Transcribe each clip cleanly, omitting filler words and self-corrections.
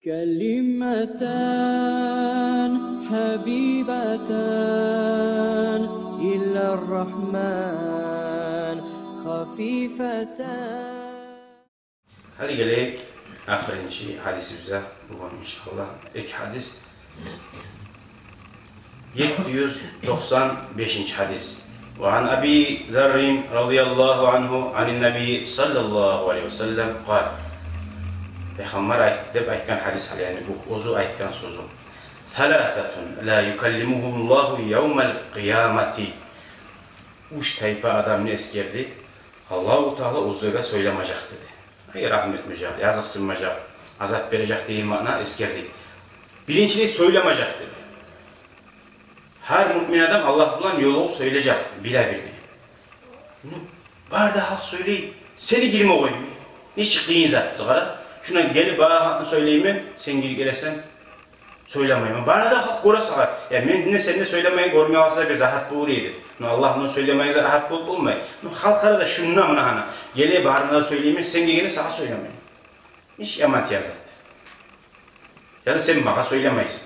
كلمتان حبيبتان إلى الرحمن خفيفتان. Hadi gelek ahirinci hadisimize bugün inşallah. İlk hadis 795. hadis. Ve an Abi Zerrin radıyallahu anhu anin Nebi sallallahu aleyhi ve sellem kal. Peygamber aytkan hadis hali, yani bu ozu aytkan sözü. Thalathatun la yukallimuhumullahu yevmel kıyameti. Üç tayfa adam ne eskerdi? Allah-u Teala ozuga söylemeyecek dedi. Hayır, rahmet etmeyecek, yazık sınmayacak, azap verecek değil mana eskerdik. Bilinçli söylemeyecek dedi. Her mümin adam Allah bulan yolu söyleyecek, bilebilir. Var da hak söyleyin, seni girme koymuyor. Ne çıktığın zattı kara. Şuna gelip bana hakkını söyleyeyim mi? Sen geri gelirsen söylemeyeyim. Bana da hak orası var. Yani ben ne seninle söylemeyi görmeye alsa bir zahat buğruydu. Allah bunu söylemeyi rahat bulmayın. Halkara da şununla mı hana? Gelip bana söyleyeyim mi? Sen geri sağa söylemeyin. Hiç emaneti yazar. Ya da sen bana söylemeyisin.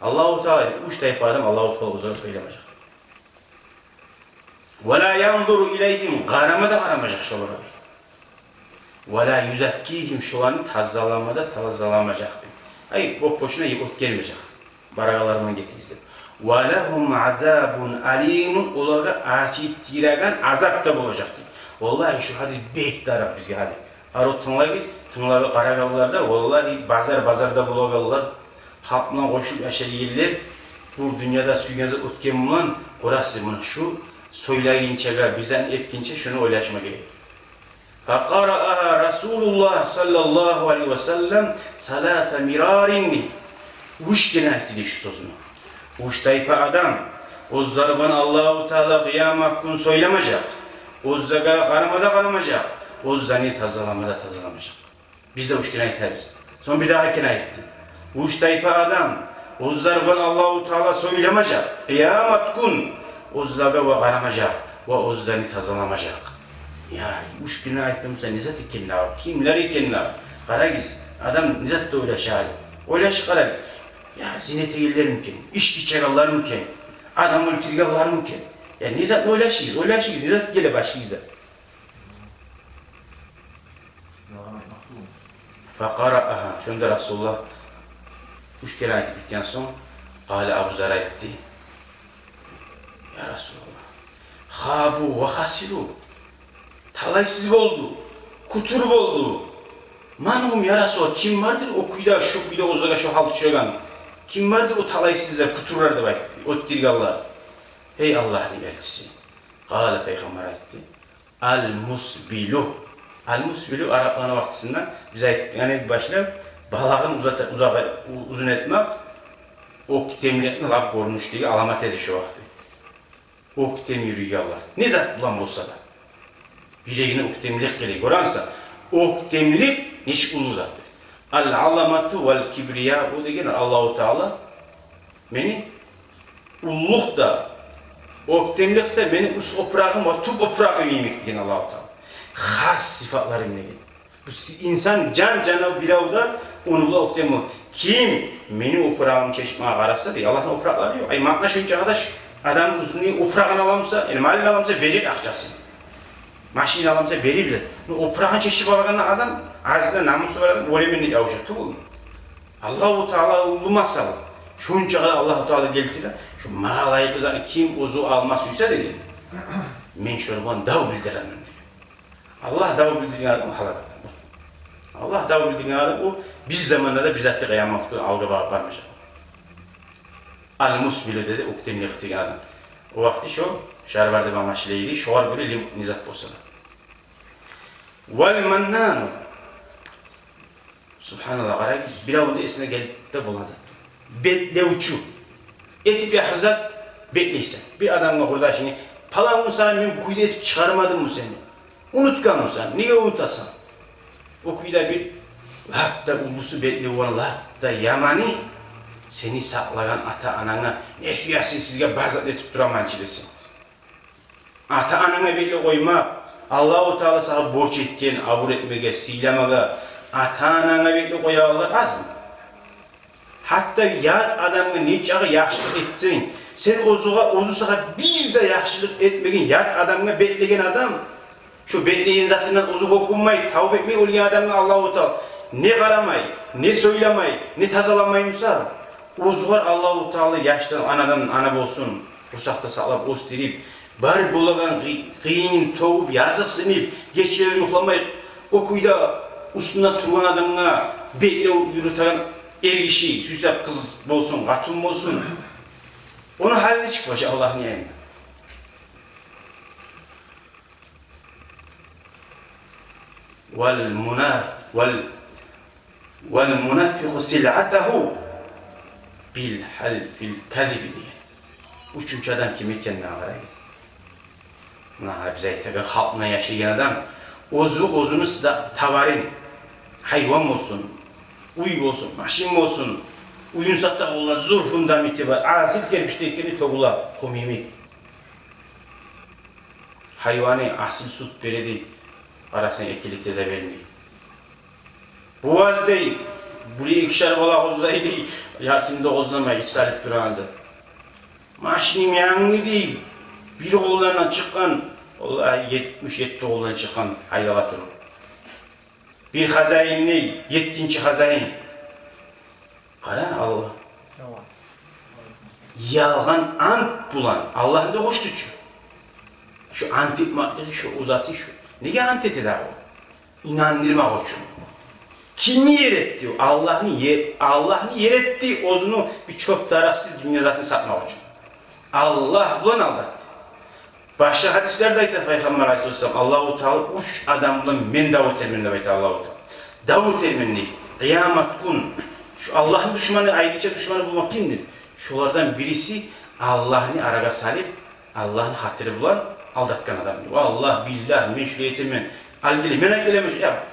Allah-u Teala üç tayfa adam Allah-u Teala uzağa söylemeyecek. وَلَا يَنْظُرُ اِلَيْهِمْ Karama da karamayacak şu olarak. وَلَا يُزَكِّيهِمْ Şu anı tazzalamayacak. Hayır, boşuna ot gelmeyecek. Baragalarına getirizdir. وَلَهُمْ عَذَابٌ عَلِيمٌ Olarak açık tiragan azap da bulacaktır. Vallahi şu hadis bek taraf bizge hadi. Arut tınlayız, tınları karagalılarda vallahi bazarda bulagalılar. Halkla koşup aşağı yerler. Bu dünyada süygenizde otken bulan orası bunu şu söyleyince bizden etkince şunu oylaşma gerek. فَقَرَأَهَا Resulullah sallallahu aleyhi ve sellem salâfe mirârinni. Üç gene etti şu sözünü. Üç tayfa adam, ozları bana Allah-u Teala kıyam hakkını söylemeyecek. Ozzaga karamayacak. Ozzani tazalamada tazalamayacak. Biz de üç gene eteriz. Sonra bir daha kene etti. Üç tayfa adam, ozları bana Allah-u Teala söylemeyecek. Kıyamet gün, ozzaga ve karamayacak. Ve ozzani tazalamayacak. Yani üç güne aittimse nizat ikenler, kimler ikenler, Karagiz, adam nizat da öyle şahane, öyle Karagiz. Ya zinete yerler mümkün, içki çakallar mümkün, adam öldürüyorlar mümkün. Ya nizat öyle şeyiz, nizat gele başıyız da. Fakara'aha, şunda Resulullah üç kere ayet bittikten sonra, Kale Abu Zer'a etti. Ya Resulullah, Khabu ve khasiru. Talaysız oldu, kutur oldu. Manhum ya Resulallah, kim vardır o kuyda, şu kuyda ozlara şu haltı şöyle. Kim vardır o talaysızlar, kuturlar da baktı, o dirgallar. Ey Allah'ın elçisi. Kâle Peygamber etti. Al-musbilu. Al-musbilu Araplarına vaktisinden bize yani başına balağın uzun etmek, ok temletini laf kormuş diye alamet ediyor şu vakti. Ok tem yürüyorlar. Ne zat bulan olsa da. Bileğine uktemlik gerek oransa, uktemlik niş ulu zattır. Al-alamatu vel-kibriya, o degen Allah-u Teala, beni ulluk da, uktemlik de beni us oprağım ve tub oprağım yemek degen Allah-u Teala. Khas sıfatlarım degen. Bu insan cana biravda onunla uktemlik. Kim beni oprağım çeşmeye kararsa diye Allah'ın oprağları yok. Ay makna şunca arkadaş, adam uzunluğu oprağını alamsa, yani malini alamsa verir akçasını. Maşin alamsa beri bilir. Oprağın çeşit balağında adam ağzında namusu var adam voleminle yavuşak tuğul. Allah-u Teala olmazsa şunca kadar Allah-u Teala geltirir. Şu mağalayı kızanı kim ozu almazsa dedi. Men şöyle dav bildiren. Allah dav bildiren adam halakada. Allah dav bildiren adam o biz zamanında da bizzat kıyamet algı varmış. Al-musbilu dedi uktemli ihtigen adam. O vakti şu şerverde bamaşleydi, şu var böyle nizat bolsalar. Vel-mennanu. Subhanallah, qarayız, bir avında esine gelip de bulan zat. Betlevçu. Etip yahzat, betleysen. Bir adamla burada şimdi, palan Musa'nın ben kuyda etip çıkarmadım mı seni? Unutkan Musa'nın, niye unutasın? O kuyda bir, hatta ulusu betlevan, hatta yamani, seni saklayan ata anana, ne süyasın sizge bazat etip duraman çilesin. Ata anana belli koymak, Allah-u Teala sana borç etken, abur etmege, siylemaga, ata anana belli koyarlar az mı? Hatta yat adamga neçağı yaxşılık ettin. Sen ozu sağa bir de yaxşılık etmegin yat adamga betlegen adam. Şu betleyen zatından ozu okunmay, tavbe etmey olgan adamga Allahu Teala ne qaramay, ne söylemay, ne tazalamaymışsa ozugar Allahu Teala yaştan anadan ana bolsun. Kursakta sağlap oz terip, bar bolagan kıyının toğup, yazık sınıp, geçileri yoklamay, o kuyda usuna turgan adamga betle yürüten er kişi, süsap kız bolsun, katun bolsun. Onun haline çıkmış Allah'ın yayında. وَالْمُنَفِّقُ سِلْعَتَهُ بِالْحَلْفِ الْكَذِبِ diye. Üçüncü adam kim ekenine ağırayız. Buna bize ayettiği halkına yaşayan adam ozunu size tavarin, hayvan olsun, uy olsun, maşin olsun, uyun satta ola zor fundamenti var. Asil kerpiçteykeni toğula komimik. Hayvanı asil süt beredi, arasına ekilikte de vermeyi. Boğaz değil, buraya ikişer bala ozlayı değil, yatında ozlamayı hiç salip duranızı. Maşinim yanını değil, bir oğullarına çıkan, vallahi 77 oğullarına çıkan haydalatır. Bir hazayin ne? 7. hazayin. Kara Allah. Yalgan ant bulan, Allah'ın da hoş tutuyor. Şu ant etmakları, şu uzatı şu. Neye ant eder o? İnandırma hoşum. Kimi yer etti? Allah'ını yer etti, ozunu bir çöp daraksız dünya zatını satmak için. Allah bulan aldattı. Başka hadislerde ayet Peygamber Aleyhisselam Allahu Teala üç adamla men Davut elminde bayt Allahu Teala. Davut elminde kıyamet gün şu Allah'ın düşmanı ayrıca düşmanı bulmak kimdir? Şulardan birisi Allah'ını araga salip Allah'ın hatırı bulan aldatkan adam. Allah billah meşruiyetimin algili menel gelemiş ya.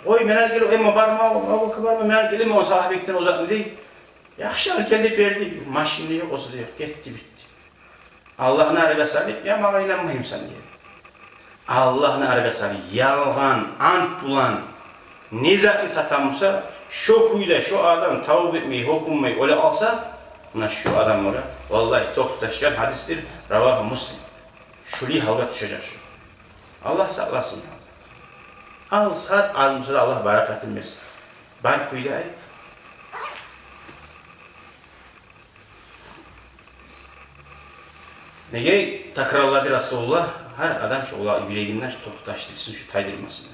Oy menel gele emma barma menel geleme o sahabekten uzak değil. Yaxşı alkelde verdi. Maşini yok, osu da yok. Gitti bitti. Allah'ın arıga salip, ya bana inanmayayım sen diye. Allah'ın arıga salip, yalgan, ant bulan, ne zatını satamsa, şu kuyuda, şu adam tavuk etmeyi, okunmayı öyle alsa, buna şu adam öyle, vallahi tohtaşkan hadistir, Ravah-ı Muslim. Şurayı halga düşecek şu. Allah saklasın. Al saat azımıza da Allah barakatın versin. Ben kuyuda ayıp. Nege takrarladı Resulullah, her adam şu yüreğinden tohtaştırsın şu taydırmasını.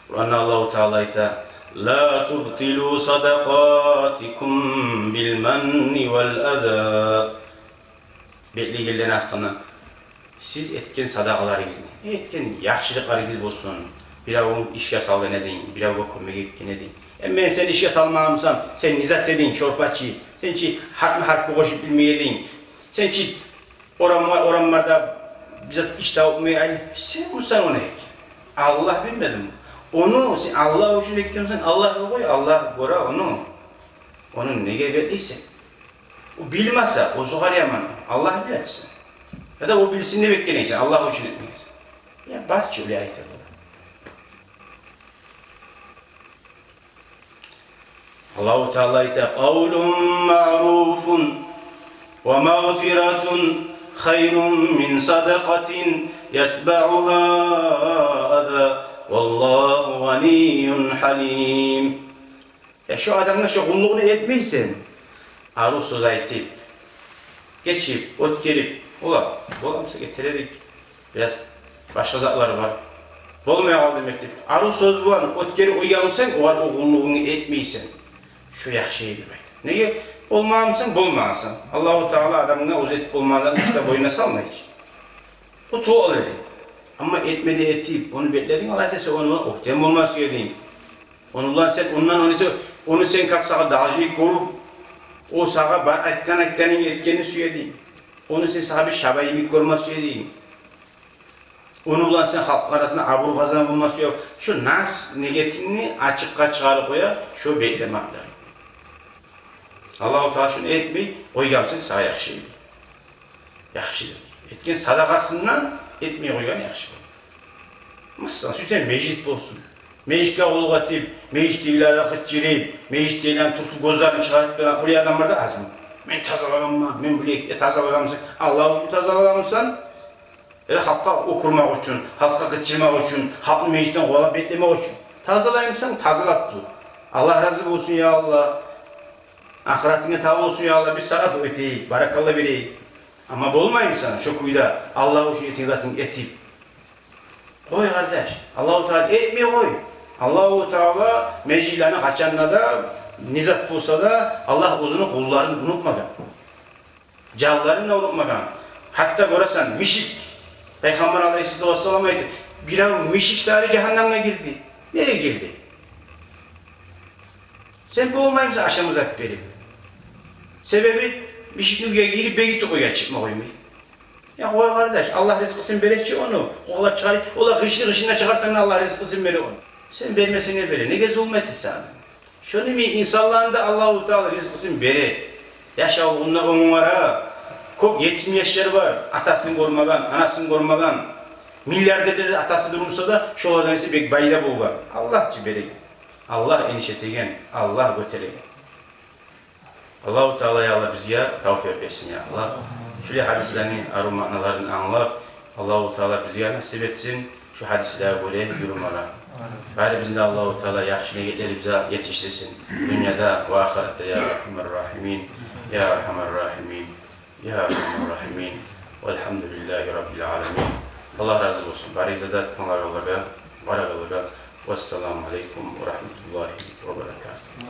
Kur'an'da Allah-u Teala ite La tubtilu sadaqatikum bil manni vel azab. Belli gelen hakkında siz etken sadaqalarınızı, etken yaxşılıqlarınız olsun. Bir avun işe salgan edin, bir avun kömek etken edin. Ben sen işe salmağımsam, sen nizat edin, şorpaçı, sen ki hakkı koşup bilmeyeydin, sen ki oranlarda bizzat iş tavukmayı aynı, sen olsan onu ek. Allah bilmedim. Onu sen Allah için ekliyorsan Allah'a koy, Allah gora onu. Onun ne geberliyse. O bilmezse, o soğar yaman, Allah bilersin. Ya da o bilsin ne bekleneyse, Allah için etmeyese. Ya bahçe öyle ayetler olur. Allah-u Teala ite kavlun ma'rufun ve mağfiratun hayrun min sadakatin yetba'uha adha vallahu ganiyyun halim. Ya şu adamın şu kulluğunu etmeysen aruz söz ayetip geçip, ot gelip bolamsa getiredik biraz başka zatlar var bolmaya kaldı demektir. Aruz söz bulan ot gelip uyanırsan o kulluğunu etmeysen şu yaxşıyı demek. Neye? Olmağımsın, bolmağımsın. Allah-u Teala adamına uz etip olmağından işte boyuna salma hiç. O tuğal dedi. Ama etmedi etip, onu bekledin, Allah sesi onu ohtiyem olmaz söylediğin. Onunla sen, onu sen kalksağa dağcıyı korup, o sağa etkanın etkeni söylediğin. Onu sen sağa bir şabayimi koruma söylediğin. Onunla sen halk arasında abur kazan bulması yok. Şu nas negatifini açıkça çıkarıp koya, şu beklemek lazım. Allah-u Teala şunu etmeyi, koygamsın sağa yaxşıydı. Yaxşıydı. Etken sadakasından etmeyi koygan yaxşı. Mesela sen mecid olsun. Meyişke oğluk etip, meyiş değillerle hıççirip, meyiş değillerle tutup gözlerini çıkarıp duran oraya adamlar da az mı? Ben tazalağım, ben bilek tazalağımsın. Allah için tazalağımsan, halka okurmak için, halka hıççirmek için, halkın meyişten kovalap beklemek için. Tazalayımsan tazalat dur. Allah razı olsun ya Allah. Ahiretine tabi olsun ya Allah. Bir sana bu öteyi, barakallah vereyim. Ama bulmayayım sana şu kuyuda. Allah o şey etin zaten etip. Koy kardeş. Allah-u Teala etmiyor koy. Allah-u Teala meclilerine kaçanla da nizat bulsa da Allah uzunu kullarını unutmadan. Canlarını unutmadan. Hatta görürsen mişik. Peygamber Aleyhisselam aydı. Bir an mişik sahibi cehenneme girdi. Nereye girdi? Sen bu olmayınca aşamıza benim. Sebebi mişik nüge girip begitti koyar çıkma koymayı. Ya koy kardeş, Allah rızkısını verecek onu. Ola çıkar, ola hışına çıkarsan Allah rızkısını verir onu. Sen vermesen ne verir? Ne gezi olmadı sana? Şunu mi insanlarında Allah-u Teala rızkısını verir. Yaşa onlara. Çok yetim yaşları var. Atasını korumadan, anasını korumadan. Milyarderleri atası durmuşsa da şu olardan ise bir bayda bulgan. Allah ciberi. Allah enişetegen, Allah götüregen. Allah-u Teala ya Allah bizi ya tavfiye versin ya Allah. Şöyle hadislerini, arı manalarını anlap, Allah-u Teala bizi ya nasip etsin. Şu hadislere göre yürümara. Bari bizim de Allah-u Teala yaxşı niyetleri bize yetiştirsin. Dünyada ve ahirette ya Rahmanir-Rahimin. Ya Rahmanir-Rahimin. Ya Rahmanir-Rahimin. Velhamdülillahi Rabbil alemin. Allah razı olsun. Bari izadat tanlar olarak, var olarak. Vesselamu aleyküm ve rahmetullahi ve berekatuhu.